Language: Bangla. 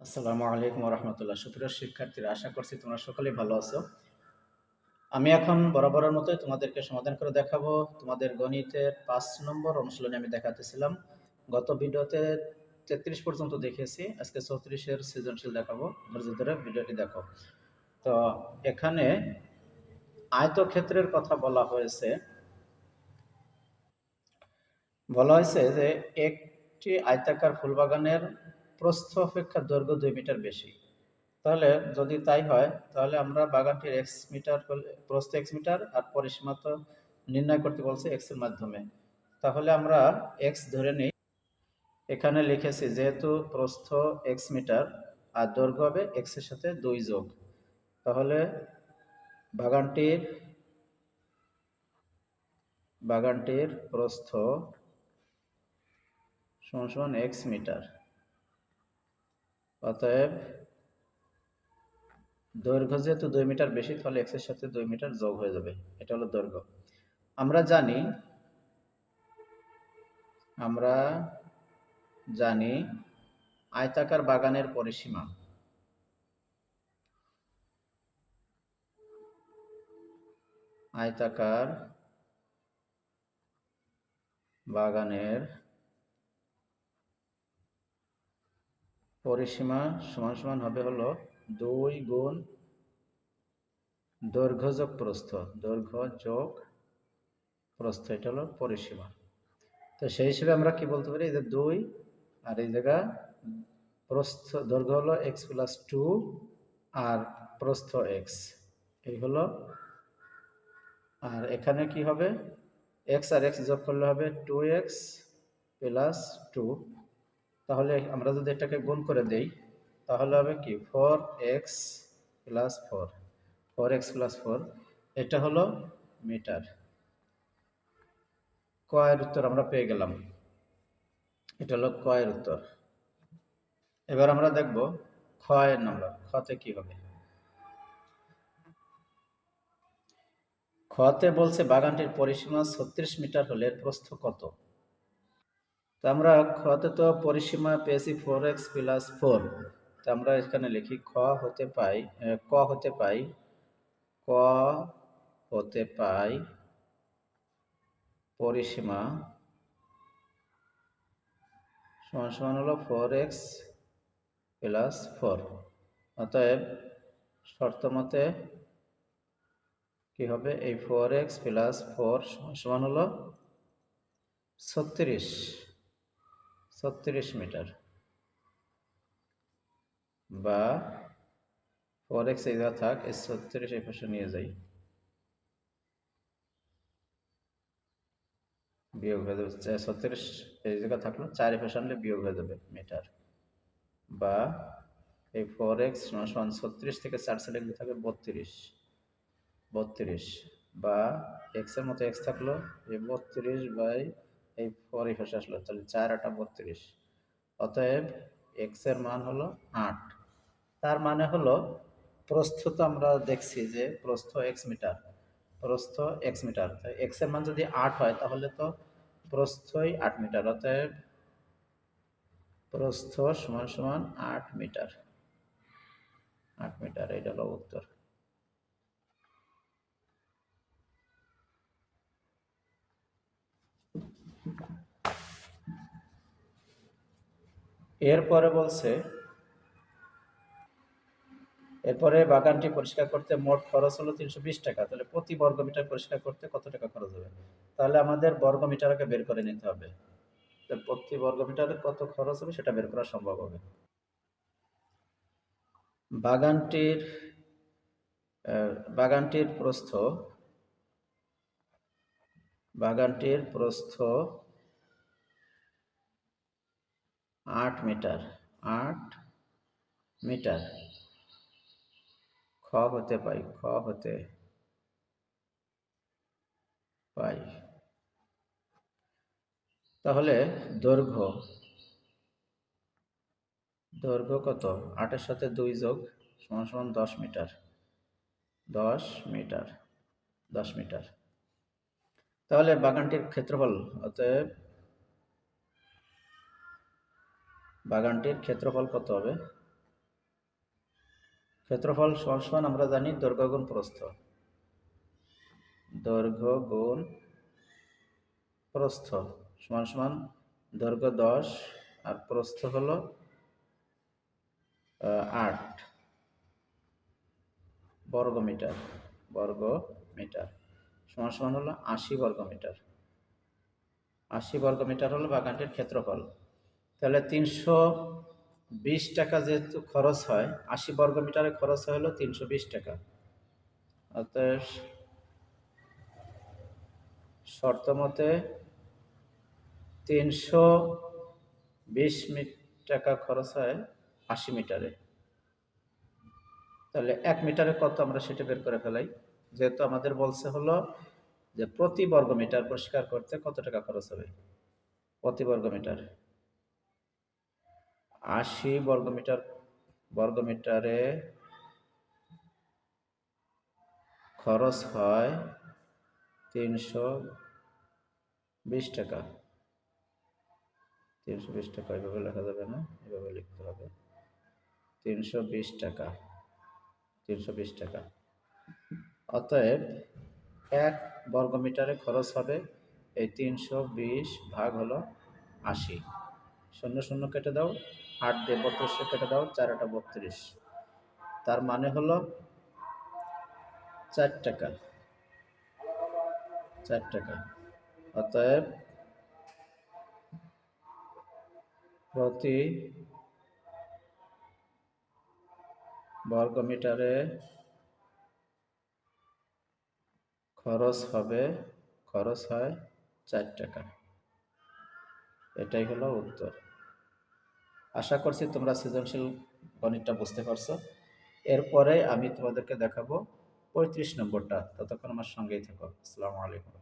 আসসালামু আলাইকুম রহমতুল্লাহ। সুপ্রিয় শিক্ষার্থীরা, আশা করছি তোমরা সকলেই ভালো আছো। আমি এখন বরাবরের মতোই তোমাদেরকে সমাধান করে দেখাবো। তোমাদের গণিতের 5 নম্বর অনুশীলনী আমি দেখাতেছিলাম। গত ভিডিওতে 33 পর্যন্ত দেখিয়েছি, আজকে 34-এর সৃজনশীল দেখাবো। ধৈর্য ধরে ভিডিওটি দেখো। তো এখানে আয়তক্ষেত্রের কথা বলা হয়েছে। যে একটি আয়তাকার ফুলবাগানের প্রস্থ অপেক্ষা দৈর্ঘ্য 2 মিটার বেশি। তাহলে যদি তাই হয়, তাহলে আমরা বাগানটির এক্স মিটার প্রস্থ এক্স মিটার আর পরিসীমা তো নির্ণয় করতে বলছে এক্স এর মাধ্যমে। তাহলে আমরা এক্স ধরে নিই। এখানে লিখেছি যেহেতু প্রস্থ এক্স মিটার আর দৈর্ঘ্য হবে এক্স এর সাথে 2 যোগ, তাহলে বাগানটির প্রস্থ সমান সমান এক্স মিটার। অতএব দৈর্ঘ্য যেহেতু 2 মিটার বেশি, তাহলে এক্স এর সাথে 2 মিটার যোগ হয়ে যাবে। এটা হলো দৈর্ঘ্য। আমরা জানি আয়তাকার বাগানের পরিসীমা আয়তাকার বাগানের পরিসীমা সমান সমান হবে হলো 2 গুণ দৈর্ঘ্য যোগ প্রস্থ। এটা হলো পরিসীমা। তো সেই হিসেবে আমরা কি বলতে পারি, এই যে 2 আর এই জায়গা প্রস্থ দৈর্ঘ্য হলো এক্স প্লাস 2 আর প্রস্থ এক্স, এই হলো। আর এখানে কি হবে, এক্স আর এক্স যোগ করলে হবে 2x প্লাস 2। তাহলে আমরা যদি এটাকে গুণ করে দেই, তাহলে হবে কি 4x প্লাস 4 এটা হলো মিটার। কয়ের উত্তর আমরা পেয়ে গেলাম। এটা হলো কয়ের উত্তর। এবার আমরা দেখব ক্ষয়ের নাম্বার। খতে কি হবে? খতে বলছে বাগানটির পরিসীমা 36 মিটার হলে এর প্রস্থ কত? তো আমরা খতে তো পরিসীমা পেয়েছি 4x প্লাস 4। তো আমরা এখানে লিখি ক হতে পাই পরিসীমা সমান সমান হলো 4x প্লাস 4। অতএব শর্ত মতে কি হবে, এই 4x প্লাস 4 সমান হলো 36 মিটার, বা 4x এই জায়গা থাক, এই 36 এই পাশে নিয়ে যাই, বিয়োগ হয়ে যাবে। 36 এই জায়গা থাকলো, 4 পাশে আনলে বিয়োগ হয়ে যাবে মিটার। বা এই 4x সমান 36 থেকে 4 সাইডে গেলে থাকে 32, বা এক্স এর মতো এক্স থাকলো, এই 32 বাই এই 4 এই পাশে আসলো, তাহলে 4 8 32। অতএব এক্স এর মান হলো 8। তার মানে হলো প্রস্থ, তো আমরা দেখছি যে প্রস্থ এক্স মিটার, তাই এক্স এর মান যদি 8 হয়, তাহলে তো প্রস্থই 8 মিটার। অতএব প্রস্থ সমান সমান 8 মিটার। এটা হলো উত্তর। এরপরে বাগানটি পরিষ্কার করতে মোট খরচ হলো 320 টাকা। তাহলে প্রতি বর্গ মিটার পরিষ্কার করতে কত টাকা খরচ হবে? তাহলে আমাদের বর্গ মিটারকে বের করে নিতে হবে। তো প্রতি বর্গ মিটারে কত খরচ হবে সেটা বের করা সম্ভব হবে। বাগানটির প্রস্থ 8 মিটার। খ হতে পাই। তাহলে দৈর্ঘ্য কত? 8 এর সাথে 2 যোগ সমান সমান 10 মিটার। 10 মিটার। তাহলে বাগানটির ক্ষেত্রফল, অতএব বাগানটির ক্ষেত্রফল কত হবে? ক্ষেত্রফল সমান সমান আমরা জানি দৈর্ঘ্য গুণ প্রস্থ, দৈর্ঘ্য গুণ প্রস্থ সমান সমান দৈর্ঘ্য 10 আর প্রস্থ হলো 8 বর্গমিটার, বর্গমিটার সমান সমান হলো 80 বর্গমিটার। 80 বর্গমিটার হলো বাগানটির ক্ষেত্রফল। তাহলে 320 টাকা যেহেতু খরচ হয়, 80 বর্গমিটারে খরচ হলো 320 টাকা। অতএব শর্ত মতে 320 টাকা খরচ হয় 80 মিটারে। তাহলে 1 মিটারে কত আমরা সেটা বের করে ফেলাই। যেহেতু আমাদের বলছে হলো যে প্রতি বর্গমিটার পরিষ্কার করতে কত টাকা খরচ হবে। প্রতি বর্গমিটার 80 বর্গমিটারে খরচ হয় 320 টাকা। 320 টাকা এভাবে লেখা যাবে না, এভাবে লিখতে হবে 320 টাকা। 320 টাকা। অতএব 1 বর্গমিটারে খরচ হবে এই 320 ভাগ হলো 80। 0 0 কেটে দাও, 8 দিয়ে 32 কেটে দাও, 4 8 32। তার মানে হলো 4 টাকা। 4 টাকা। অতএব প্রতি বর্গমিটারে খরচ হয় 4 টাকা। এটাই হলো উত্তর। আশা করছি তোমরা সৃজনশীল গণিতটা বুঝতে পারছো। এরপরে আমি তোমাদেরকে দেখাবো 35 নম্বরটা। ততক্ষণ আমার সঙ্গেই থাকো। আসসালামু আলাইকুম।